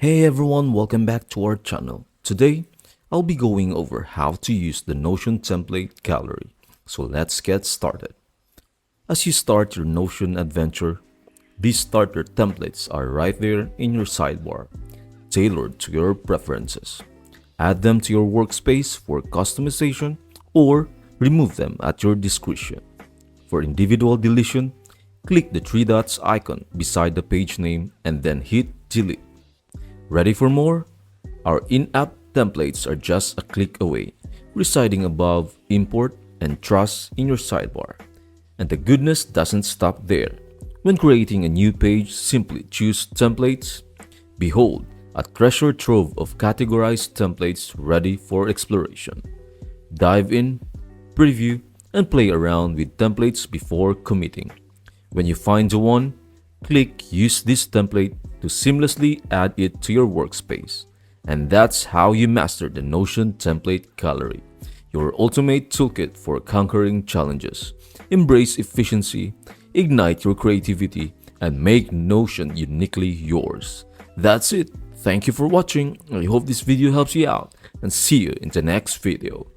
Hey everyone, welcome back to our channel. Today, I'll be going over how to use the Notion template gallery. So let's get started. As you start your Notion adventure, these starter templates are right there in your sidebar, tailored to your preferences. Add them to your workspace for customization or remove them at your discretion. For individual deletion, click the three dots icon beside the page name and then hit delete. Ready for more? Our in-app templates are just a click away, residing above import and trust in your sidebar. And the goodness doesn't stop there. When creating a new page, simply choose templates. Behold, a treasure trove of categorized templates ready for exploration. Dive in, preview, and play around with templates before committing. When you find the one, click Use this template to seamlessly add it to your workspace. And that's how you master the Notion template gallery, your ultimate toolkit for conquering challenges. Embrace efficiency, ignite your creativity, and make Notion uniquely yours. That's it. Thank you for watching. I hope this video helps you out and see you in the next video.